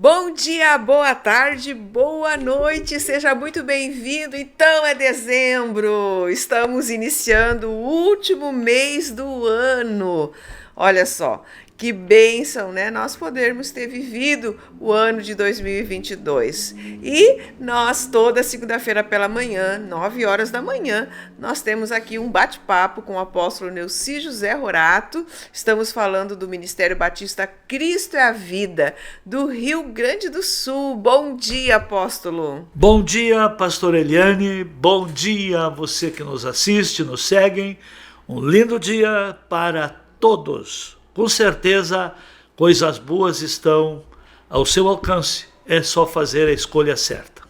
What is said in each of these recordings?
Bom dia, boa tarde, boa noite, seja muito bem-vindo. Então é dezembro, estamos iniciando o último mês do ano. Olha só, que bênção, né? Nós podermos ter vivido o ano de 2022. E nós, toda segunda-feira pela manhã, 9 horas da manhã, nós temos aqui um bate-papo com o apóstolo Neuci José Rorato. Estamos falando do Ministério Batista Cristo é a Vida, do Rio Grande do Sul. Bom dia, apóstolo. Bom dia, pastor Eliane. Bom dia a você que nos assiste, nos segue. Um lindo dia para todos. Com certeza, coisas boas estão ao seu alcance. É só fazer a escolha certa.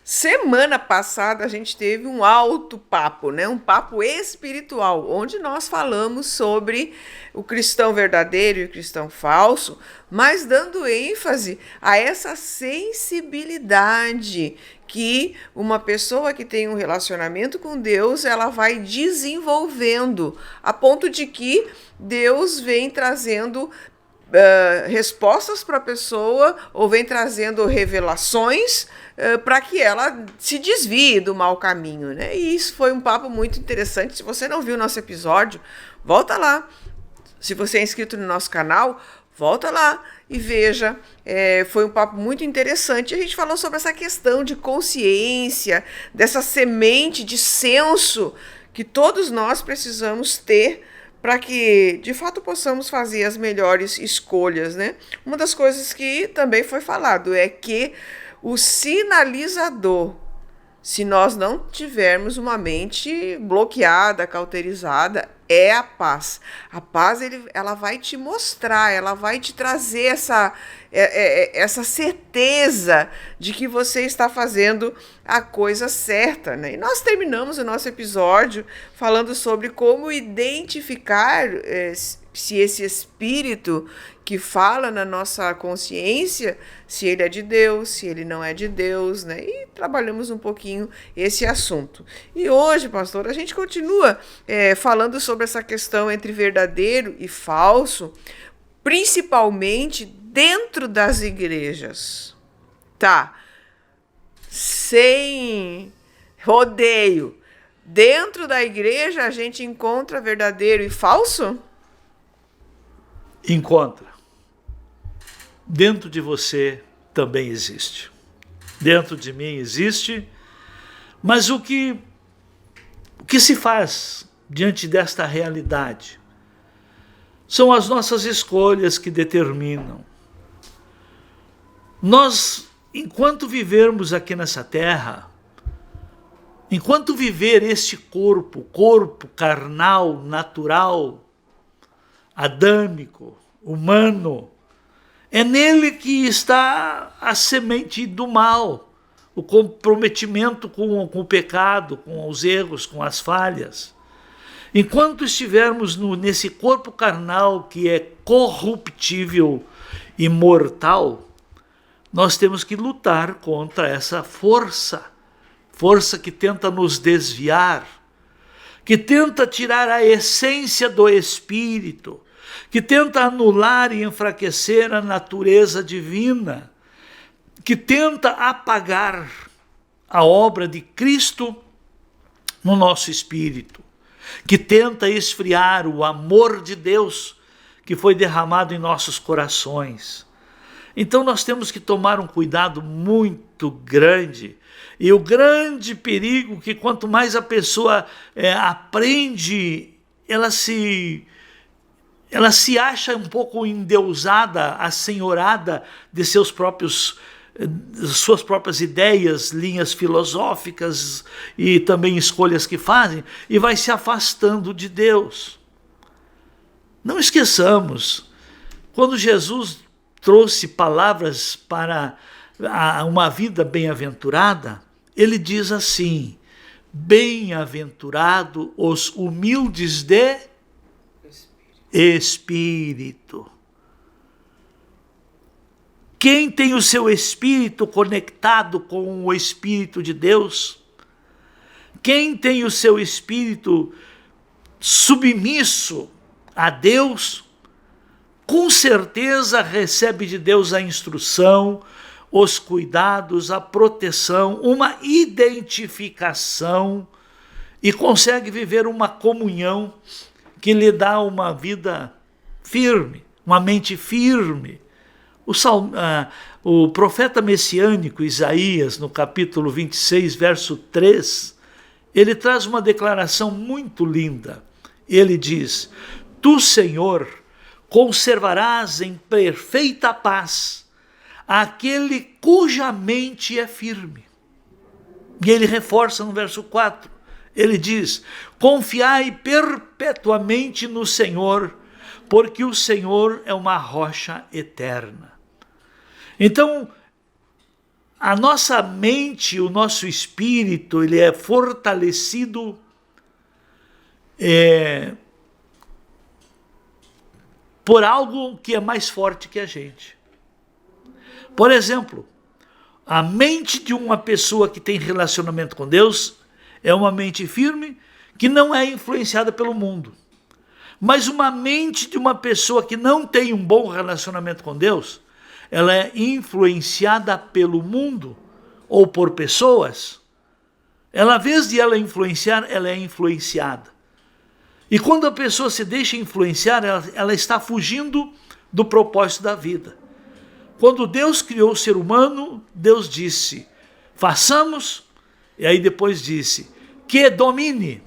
Semana passada a gente teve um alto papo, né? Um papo espiritual, onde nós falamos sobre o cristão verdadeiro e o cristão falso, mas dando ênfase a essa sensibilidade que uma pessoa que tem um relacionamento com Deus, ela vai desenvolvendo, a ponto de que Deus vem trazendo respostas para a pessoa, ou vem trazendo revelações para que ela se desvie do mau caminho, né? E isso foi um papo muito interessante. Se você não viu o nosso episódio, volta lá. Se você é inscrito no nosso canal, volta lá e veja. Foi um papo muito interessante. A gente falou sobre essa questão de consciência, dessa semente de senso que todos nós precisamos ter para que, de fato, possamos fazer as melhores escolhas, né? Uma das coisas que também foi falado é que o sinalizador, se nós não tivermos uma mente bloqueada, cauterizada, é a paz. A paz, ela vai te mostrar, ela vai te trazer essa certeza de que você está fazendo a coisa certa, né? E nós terminamos o nosso episódio falando sobre como identificar se esse espírito que fala na nossa consciência, se ele é de Deus, se ele não é de Deus, né? E trabalhamos um pouquinho esse assunto. E hoje, pastor, a gente continua falando sobre essa questão entre verdadeiro e falso, principalmente dentro das igrejas. Tá? Sem rodeio. Dentro da igreja a gente encontra verdadeiro e falso? Encontra. Dentro de você também existe. Dentro de mim existe. Mas o que se faz diante desta realidade? São as nossas escolhas que determinam. Nós, enquanto vivermos aqui nessa terra, enquanto viver este corpo carnal, natural, adâmico, humano, é nele que está a semente do mal, o comprometimento com o pecado, com os erros, com as falhas. Enquanto estivermos nesse corpo carnal que é corruptível e mortal, nós temos que lutar contra essa força que tenta nos desviar, que tenta tirar a essência do Espírito, que tenta anular e enfraquecer a natureza divina, que tenta apagar a obra de Cristo no nosso espírito, que tenta esfriar o amor de Deus que foi derramado em nossos corações. Então nós temos que tomar um cuidado muito grande. E o grande perigo que quanto mais a pessoa aprende, ela se acha um pouco endeusada, assenhorada de suas próprias ideias, linhas filosóficas e também escolhas que fazem, e vai se afastando de Deus. Não esqueçamos, quando Jesus trouxe palavras para uma vida bem-aventurada, ele diz assim: bem-aventurado os humildes de espírito. Quem tem o seu espírito conectado com o Espírito de Deus, quem tem o seu espírito submisso a Deus, com certeza recebe de Deus a instrução, os cuidados, a proteção, uma identificação e consegue viver uma comunhão que lhe dá uma vida firme, uma mente firme. O profeta messiânico Isaías, no capítulo 26, verso 3, ele traz uma declaração muito linda. Ele diz: Tu, Senhor, conservarás em perfeita paz aquele cuja mente é firme. E ele reforça no verso 4, ele diz: Confiai perpetuamente no Senhor, porque o Senhor é uma rocha eterna. Então, a nossa mente, o nosso espírito, ele é fortalecido por algo que é mais forte que a gente. Por exemplo, a mente de uma pessoa que tem relacionamento com Deus é uma mente firme que não é influenciada pelo mundo. Mas uma mente de uma pessoa que não tem um bom relacionamento com Deus, ela é influenciada pelo mundo ou por pessoas. Ela, em vez de ela influenciar, ela é influenciada. E quando a pessoa se deixa influenciar, ela está fugindo do propósito da vida. Quando Deus criou o ser humano, Deus disse: façamos, e aí depois disse: que domine.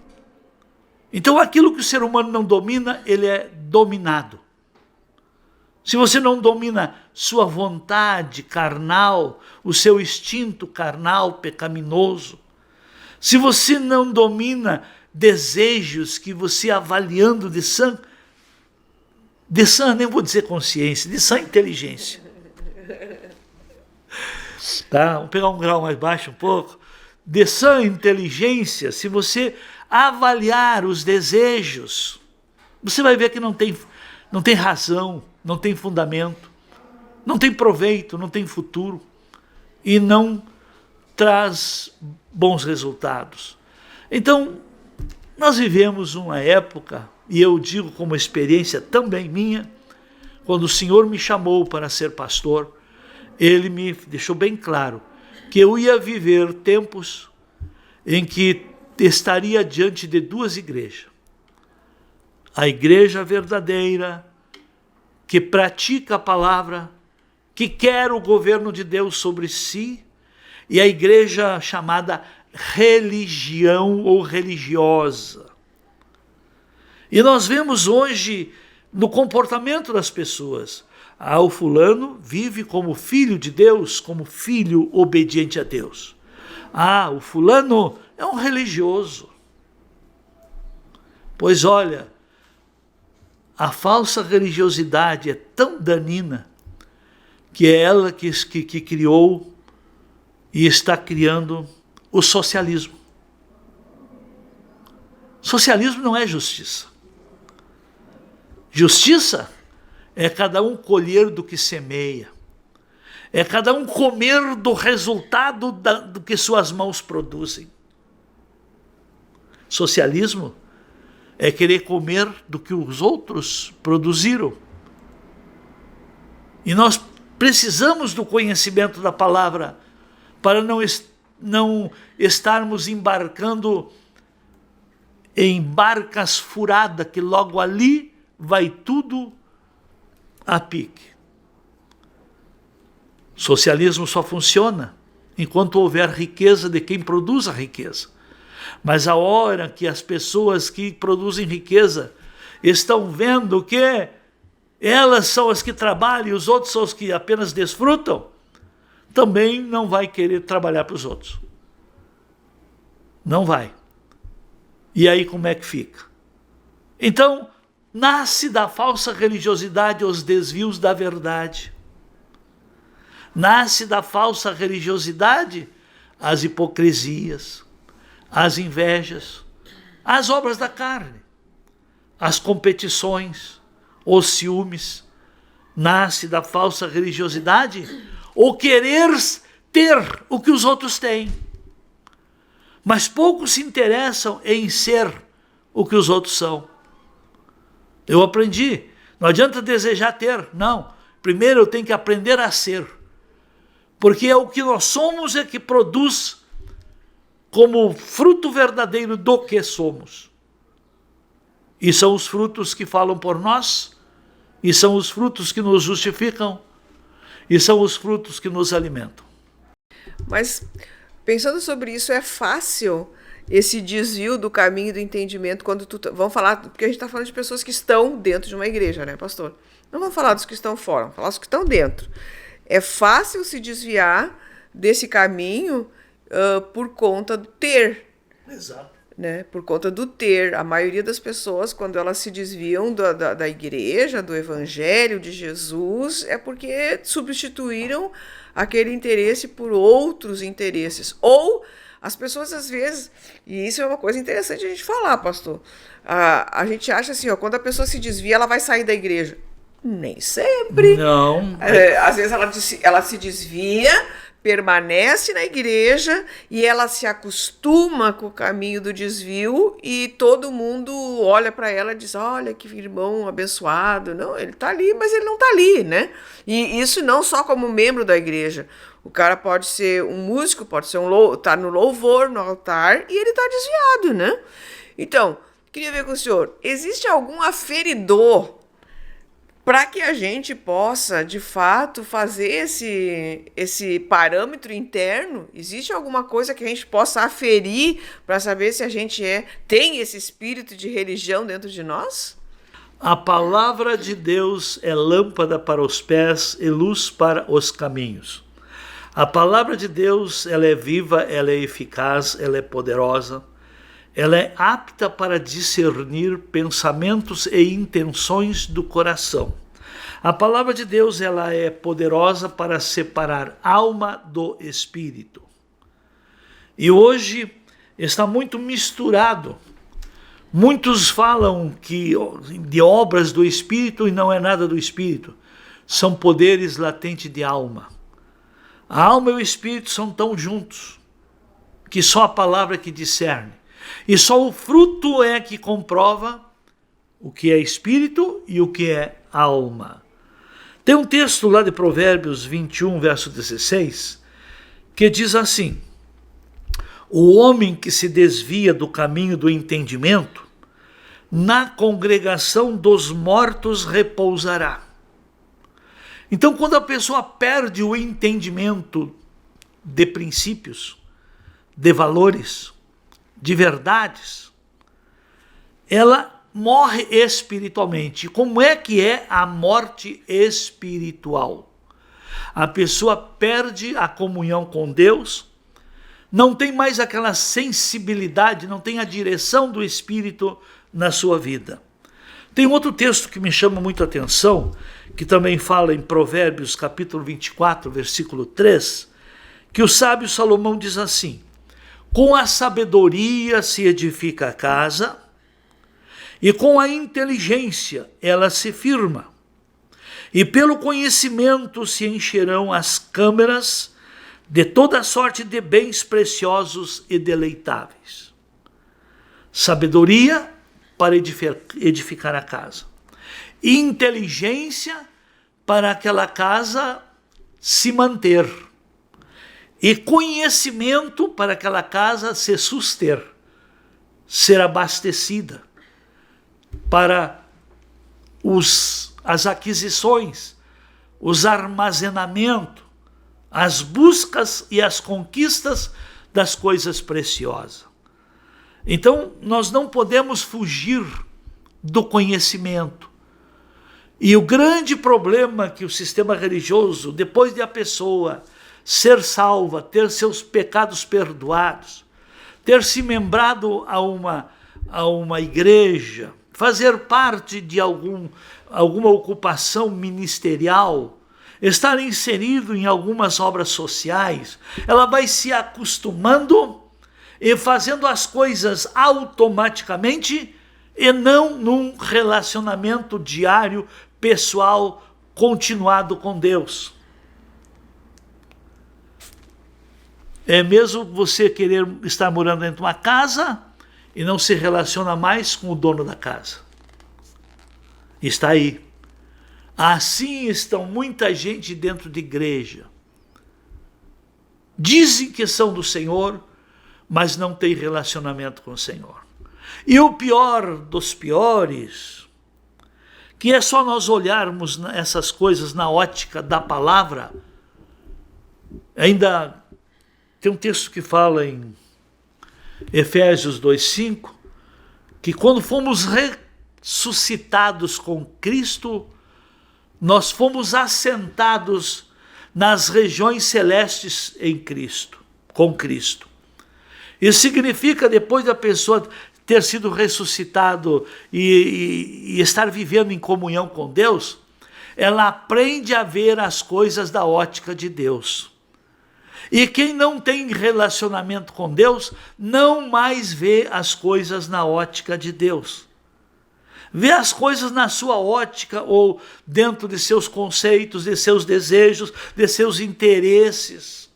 Então aquilo que o ser humano não domina, ele é dominado. Se você não domina sua vontade carnal, o seu instinto carnal pecaminoso, se você não domina desejos que você, avaliando de sã, nem vou dizer consciência, de sã inteligência. Tá? Vamos pegar um grau mais baixo um pouco. De sã inteligência, se você avaliar os desejos, você vai ver que não tem razão, não tem fundamento, não tem proveito, não tem futuro e não traz bons resultados. Então, nós vivemos uma época, e eu digo como experiência também minha, quando o Senhor me chamou para ser pastor, Ele me deixou bem claro que eu ia viver tempos em que estaria diante de duas igrejas. A igreja verdadeira, que pratica a palavra, que quer o governo de Deus sobre si, e a igreja chamada religião ou religiosa. E nós vemos hoje no comportamento das pessoas: o fulano vive como filho de Deus, como filho obediente a Deus. O fulano é um religioso. Pois olha, a falsa religiosidade é tão danina que é ela que criou e está criando o socialismo. Socialismo não é justiça. Justiça é cada um colher do que semeia. É cada um comer do resultado do que suas mãos produzem. Socialismo é querer comer do que os outros produziram. E nós precisamos do conhecimento da palavra para não estarmos embarcando em barcas furadas, que logo ali vai tudo a pique. Socialismo só funciona enquanto houver riqueza de quem produz a riqueza. Mas a hora que as pessoas que produzem riqueza estão vendo que elas são as que trabalham e os outros são os que apenas desfrutam, também não vai querer trabalhar para os outros. Não vai. E aí como é que fica? Então, nasce da falsa religiosidade os desvios da verdade. Nasce da falsa religiosidade as hipocrisias, as invejas, as obras da carne, as competições, os ciúmes. Nasce da falsa religiosidade o querer ter o que os outros têm. Mas poucos se interessam em ser o que os outros são. Eu aprendi, Não adianta desejar ter, não. Primeiro eu tenho que aprender a ser. Porque é o que nós somos é que produz como fruto verdadeiro do que somos. E são os frutos que falam por nós, e são os frutos que nos justificam, e são os frutos que nos alimentam. Mas, pensando sobre isso, é fácil esse desvio do caminho do entendimento quando vamos falar, porque a gente está falando de pessoas que estão dentro de uma igreja, né, pastor? Não vamos falar dos que estão fora, vamos falar dos que estão dentro. É fácil se desviar desse caminho por conta do ter. Exato. Né? Por conta do ter. A maioria das pessoas, quando elas se desviam da igreja, do evangelho de Jesus, é porque substituíram aquele interesse por outros interesses. Ou as pessoas, às vezes, e isso é uma coisa interessante a gente falar, pastor, a gente acha assim, ó, quando a pessoa se desvia, ela vai sair da igreja. Nem sempre. Não. Às vezes ela se desvia, permanece na igreja e ela se acostuma com o caminho do desvio e todo mundo olha para ela e diz, olha que irmão abençoado. Não, ele está ali, mas ele não está ali, né? E isso não só como membro da igreja. O cara pode ser um músico, pode ser tá no louvor, no altar, e ele está desviado, né? Então, queria ver com o senhor, existe algum aferidor para que a gente possa, de fato, fazer esse parâmetro interno? Existe alguma coisa que a gente possa aferir para saber se a gente tem esse espírito de religião dentro de nós? A palavra de Deus é lâmpada para os pés e luz para os caminhos. A palavra de Deus, ela é viva, ela é eficaz, ela é poderosa. Ela é apta para discernir pensamentos e intenções do coração. A palavra de Deus, ela é poderosa para separar alma do espírito. E hoje está muito misturado. Muitos falam de obras do espírito e não é nada do espírito. São poderes latentes de alma. A alma e o espírito são tão juntos que só a palavra que discerne. E só o fruto é que comprova o que é espírito e o que é alma. Tem um texto lá de Provérbios 21, verso 16, que diz assim: o homem que se desvia do caminho do entendimento, na congregação dos mortos repousará. Então, quando a pessoa perde o entendimento de princípios, de valores, de verdades, ela morre espiritualmente. Como é que é a morte espiritual? A pessoa perde a comunhão com Deus, não tem mais aquela sensibilidade, não tem a direção do Espírito na sua vida. Tem outro texto que me chama muito a atenção, que também fala em Provérbios capítulo 24, versículo 3, que o sábio Salomão diz assim: com a sabedoria se edifica a casa, e com a inteligência ela se firma, e pelo conhecimento se encherão as câmeras de toda sorte de bens preciosos e deleitáveis. Sabedoria para edificar a casa, inteligência para aquela casa se manter, e conhecimento para aquela casa se suster, ser abastecida, para as aquisições, os armazenamentos, as buscas e as conquistas das coisas preciosas. Então, nós não podemos fugir do conhecimento. E o grande problema que o sistema religioso, depois de a pessoa ser salva, ter seus pecados perdoados, ter se membrado a uma igreja, fazer parte de alguma ocupação ministerial, estar inserido em algumas obras sociais, ela vai se acostumando e fazendo as coisas automaticamente e não num relacionamento diário, pessoal, continuado com Deus. É mesmo você querer estar morando dentro de uma casa e não se relaciona mais com o dono da casa. Está aí. Assim estão muita gente dentro de igreja. Dizem que são do Senhor, mas não têm relacionamento com o Senhor. E o pior dos piores, que é só nós olharmos essas coisas na ótica da palavra. Ainda tem um texto que fala em Efésios 2:5, que quando fomos ressuscitados com Cristo, nós fomos assentados nas regiões celestes em Cristo, com Cristo. Isso significa, depois da pessoa ter sido ressuscitado e estar vivendo em comunhão com Deus, ela aprende a ver as coisas da ótica de Deus. E quem não tem relacionamento com Deus, não mais vê as coisas na ótica de Deus. Vê as coisas na sua ótica ou dentro de seus conceitos, de seus desejos, de seus interesses.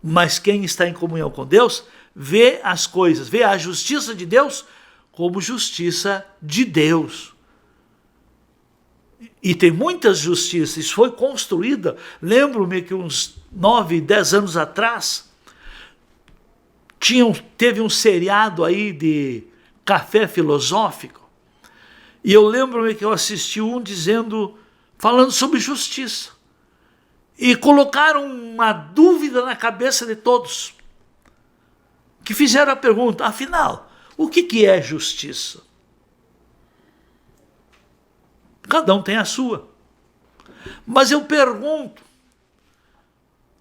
Mas quem está em comunhão com Deus, vê as coisas, vê a justiça de Deus como justiça de Deus. E tem muitas justiças, isso foi construída, lembro-me que uns 9, 10 anos atrás, teve um seriado aí de café filosófico, e eu lembro-me que eu assisti falando sobre justiça, e colocaram uma dúvida na cabeça de todos, que fizeram a pergunta, afinal, o que é justiça? Cada um tem a sua. Mas eu pergunto,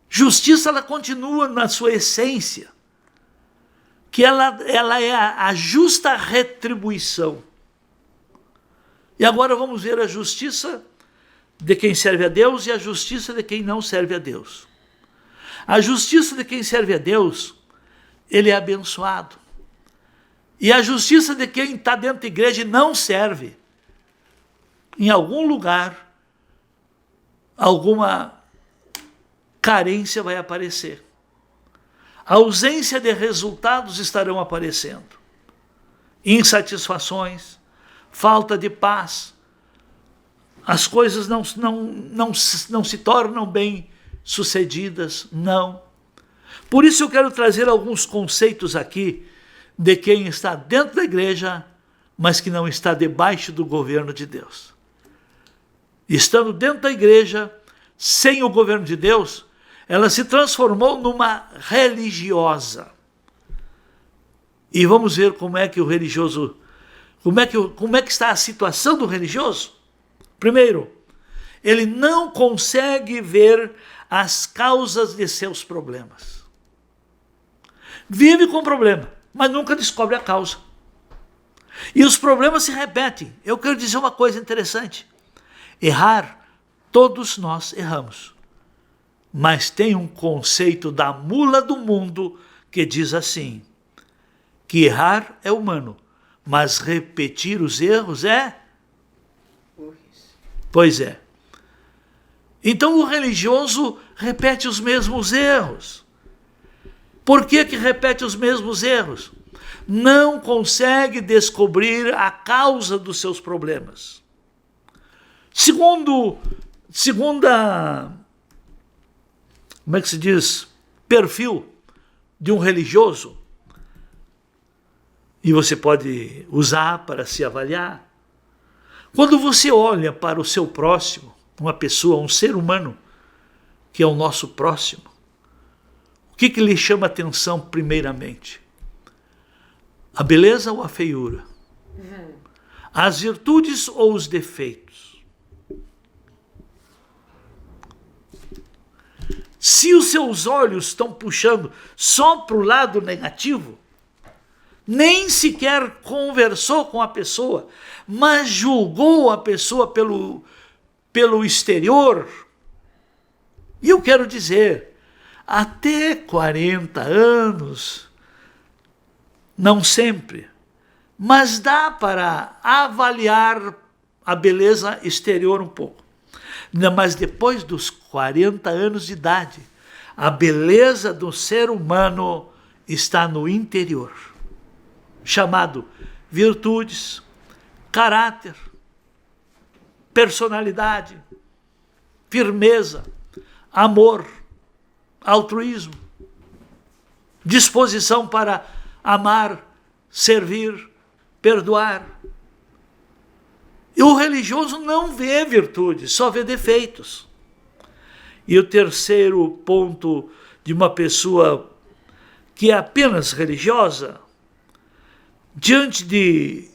justiça ela continua na sua essência, que ela é a justa retribuição. E agora vamos ver a justiça de quem serve a Deus e a justiça de quem não serve a Deus. A justiça de quem serve a Deus, ele é abençoado. E a justiça de quem está dentro da igreja e não serve, em algum lugar, alguma carência vai aparecer. A ausência de resultados estarão aparecendo. Insatisfações, falta de paz. As coisas não se tornam bem sucedidas, não. Por isso eu quero trazer alguns conceitos aqui de quem está dentro da igreja, mas que não está debaixo do governo de Deus. Estando dentro da igreja, sem o governo de Deus, ela se transformou numa religiosa. E vamos ver como é que o religioso, como é que está a situação do religioso. Primeiro, ele não consegue ver as causas de seus problemas. Vive com problema, mas nunca descobre a causa. E os problemas se repetem. Eu quero dizer uma coisa interessante. Errar, todos nós erramos. Mas tem um conceito da mula do mundo que diz assim, que errar é humano, mas repetir os erros é? Pois é. Então o religioso repete os mesmos erros. Por que repete os mesmos erros? Não consegue descobrir a causa dos seus problemas. Segunda, como é que se diz, perfil de um religioso, e você pode usar para se avaliar. Quando você olha para o seu próximo, uma pessoa, um ser humano, que é o nosso próximo, o que lhe chama atenção primeiramente? A beleza ou a feiura? As virtudes ou os defeitos? Se os seus olhos estão puxando só para o lado negativo, nem sequer conversou com a pessoa, mas julgou a pessoa pelo exterior. E eu quero dizer, até 40 anos, não sempre, mas dá para avaliar a beleza exterior um pouco. Mas depois dos 40 anos de idade, a beleza do ser humano está no interior, chamado virtudes, caráter. personalidade, firmeza, amor, altruísmo, disposição para amar, servir, perdoar. E o religioso não vê virtudes, só vê defeitos. E o terceiro ponto de uma pessoa que é apenas religiosa, diante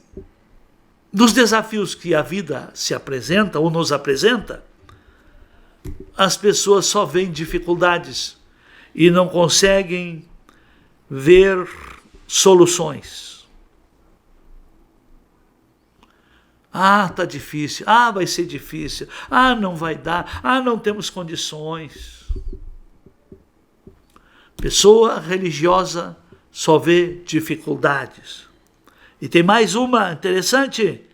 dos desafios que a vida se apresenta ou nos apresenta, as pessoas só veem dificuldades e não conseguem ver soluções. Ah, tá difícil. Ah, vai ser difícil. Ah, não vai dar. Ah, não temos condições. Pessoa religiosa só vê dificuldades. E tem mais uma interessante.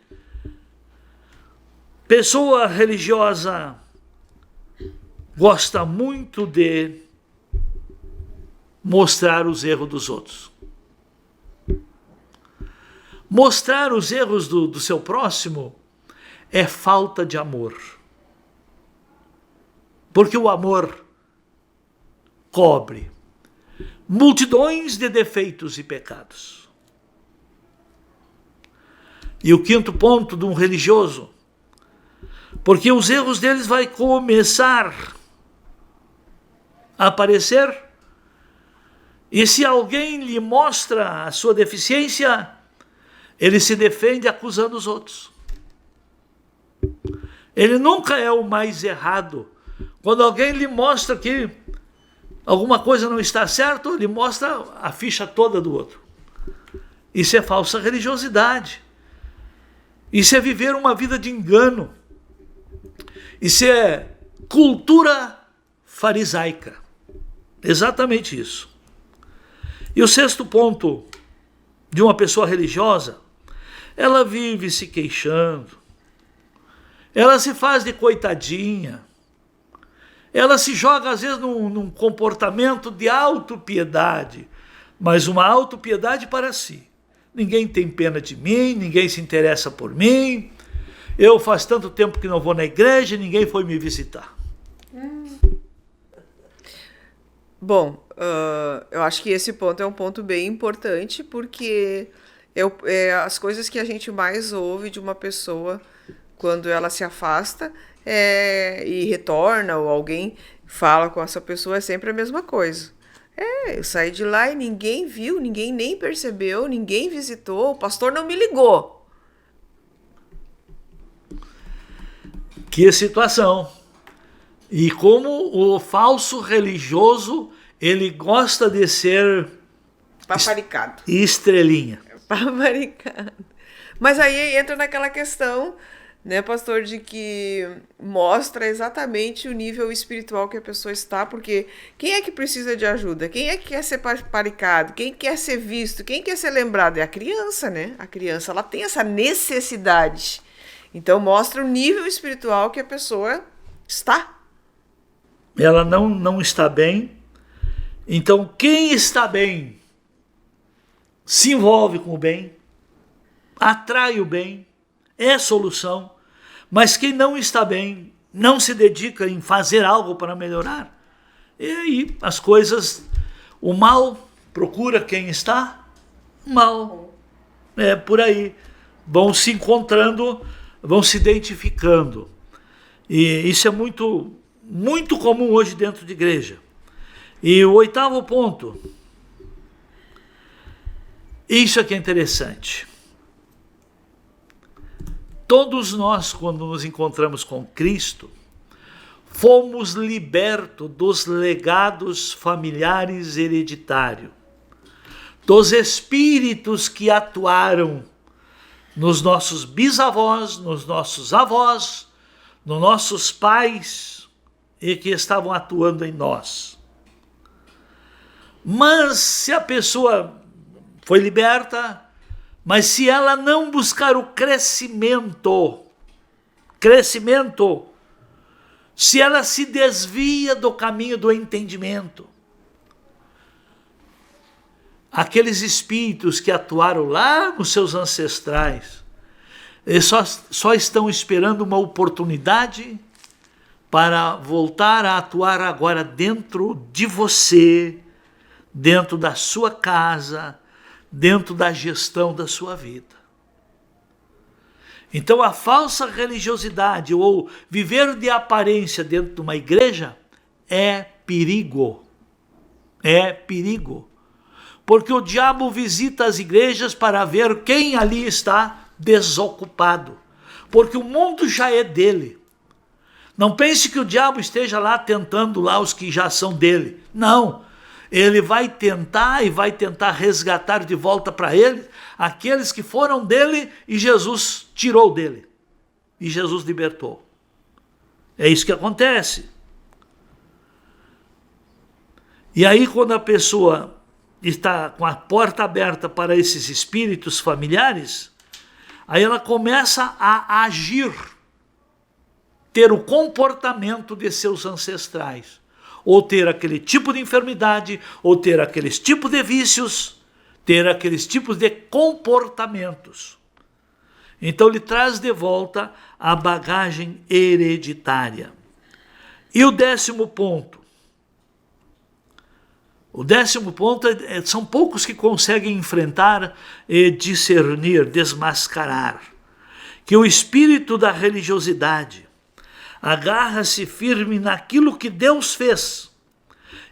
Pessoa religiosa gosta muito de mostrar os erros dos outros. Mostrar os erros do seu próximo é falta de amor. Porque o amor cobre multidões de defeitos e pecados. E o quinto ponto de um religioso, porque os erros deles vai começar a aparecer, e se alguém lhe mostra a sua deficiência, ele se defende acusando os outros. Ele nunca é o mais errado. Quando alguém lhe mostra que alguma coisa não está certa, ele mostra a ficha toda do outro. Isso é falsa religiosidade. Isso é viver uma vida de engano. Isso é cultura farisaica. Exatamente isso. E o sexto ponto de uma pessoa religiosa, ela vive se queixando, ela se faz de coitadinha, ela se joga às vezes num comportamento de autopiedade, mas uma autopiedade para si. Ninguém tem pena de mim, ninguém se interessa por mim, eu faz tanto tempo que não vou na igreja, ninguém foi me visitar. Bom, eu acho que esse ponto é um ponto bem importante, porque as coisas que a gente mais ouve de uma pessoa quando ela se afasta e retorna, ou alguém fala com essa pessoa, é sempre a mesma coisa. Eu saí de lá e ninguém viu, ninguém nem percebeu, ninguém visitou, o pastor não me ligou. Que situação! E como o falso religioso, ele gosta de ser Paparicado. Estrelinha. Paparicado. Mas aí entra naquela questão, né, pastor, de que mostra exatamente o nível espiritual que a pessoa está, porque quem é que precisa de ajuda? Quem é que quer ser paparicado? Quem quer ser visto? Quem quer ser lembrado? É a criança, né? A criança, ela tem essa necessidade. Então mostra o nível espiritual que a pessoa está. Ela não está bem. Então, quem está bem se envolve com o bem, atrai o bem, é solução. Mas quem não está bem, não se dedica em fazer algo para melhorar. E aí as coisas, o mal procura quem está mal. É por aí. Vão se encontrando, vão se identificando. E isso é muito comum hoje dentro de igreja. E o oitavo ponto, isso aqui é interessante. Todos nós, quando nos encontramos com Cristo, fomos libertos dos legados familiares hereditários, dos espíritos que atuaram nos nossos bisavós, nos nossos avós, nos nossos pais, e que estavam atuando em nós. Mas se a pessoa foi liberta, mas se ela não buscar o crescimento, se ela se desvia do caminho do entendimento, aqueles espíritos que atuaram lá nos seus ancestrais, Eles só estão esperando uma oportunidade para voltar a atuar agora dentro de você, dentro da sua casa, dentro da gestão da sua vida. Então a falsa religiosidade ou viver de aparência dentro de uma igreja é perigo. É perigo. Porque o diabo visita as igrejas para ver quem ali está desocupado. Porque o mundo já é dele. Não pense que o diabo esteja lá tentando lá os que já são dele. Não. Ele vai tentar e vai tentar resgatar de volta para ele aqueles que foram dele e Jesus tirou dele. E Jesus libertou. É isso que acontece. E aí quando a pessoa está com a porta aberta para esses espíritos familiares, aí ela começa a agir, ter o comportamento de seus ancestrais, ou ter aquele tipo de enfermidade, ou ter aqueles tipos de vícios, ter aqueles tipos de comportamentos. Então ele traz de volta a bagagem hereditária. E o 10º ponto? O 10º ponto são poucos que conseguem enfrentar e discernir, desmascarar, que o espírito da religiosidade agarra-se firme naquilo que Deus fez,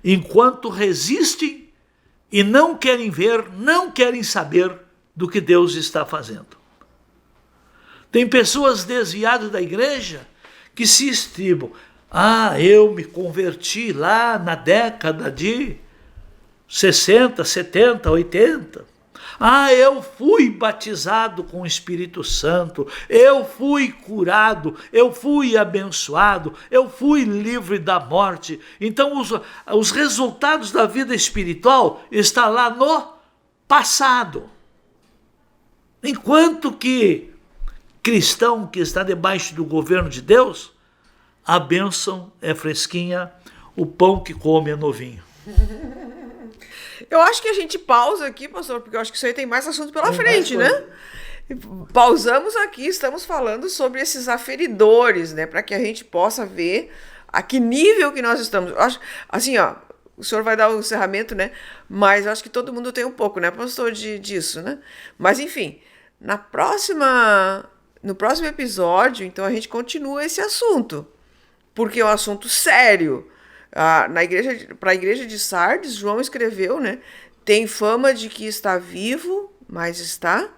enquanto resistem e não querem ver, não querem saber do que Deus está fazendo. Tem pessoas desviadas da igreja que se estribam. Eu me converti lá na década de 60, 70, 80. Eu fui batizado com o Espírito Santo, eu fui curado, eu fui abençoado, eu fui livre da morte. Então os resultados da vida espiritual estão lá no passado. Enquanto que cristão que está debaixo do governo de Deus, a bênção é fresquinha, o pão que come é novinho. Eu acho que a gente pausa aqui, pastor, porque eu acho que isso aí tem mais assunto pela frente, né? Pausamos aqui, estamos falando sobre esses aferidores, né? Para que a gente possa ver a que nível que nós estamos. Eu acho, assim, o senhor vai dar o encerramento, né? Mas eu acho que todo mundo tem um pouco, né, pastor, disso, né? Mas, enfim, no próximo episódio, então, a gente continua esse assunto, porque é um assunto sério. Para a igreja de Sardes, João escreveu, né? Tem fama de que está vivo, mas está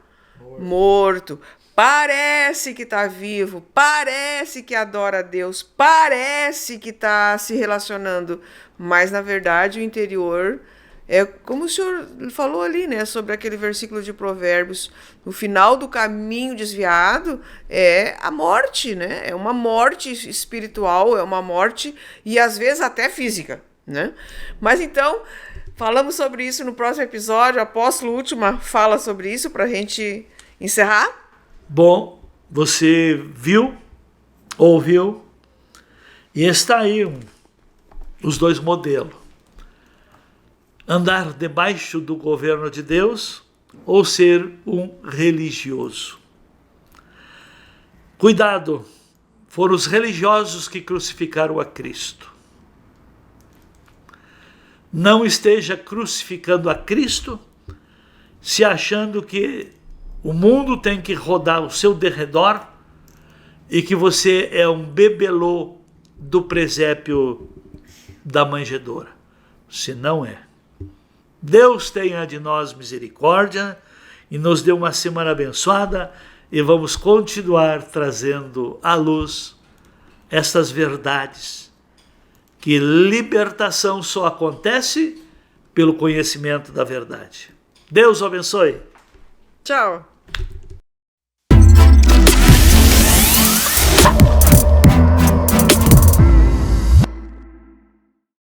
morto. Parece que está vivo, parece que adora a Deus, parece que está se relacionando, mas na verdade o interior é como o senhor falou ali, né? Sobre aquele versículo de Provérbios, no final do caminho desviado é a morte, né? É uma morte espiritual, é uma morte e às vezes até física, né? Mas então, falamos sobre isso no próximo episódio. O apóstolo Última fala sobre isso para a gente encerrar. Bom, você viu, ouviu, e está aí os dois modelos. Andar debaixo do governo de Deus ou ser um religioso. Cuidado, foram os religiosos que crucificaram a Cristo. Não esteja crucificando a Cristo se achando que o mundo tem que rodar ao seu derredor e que você é um bebelô do presépio da manjedoura. Se não é. Deus tenha de nós misericórdia e nos dê uma semana abençoada e vamos continuar trazendo à luz estas verdades, que libertação só acontece pelo conhecimento da verdade. Deus o abençoe. Tchau.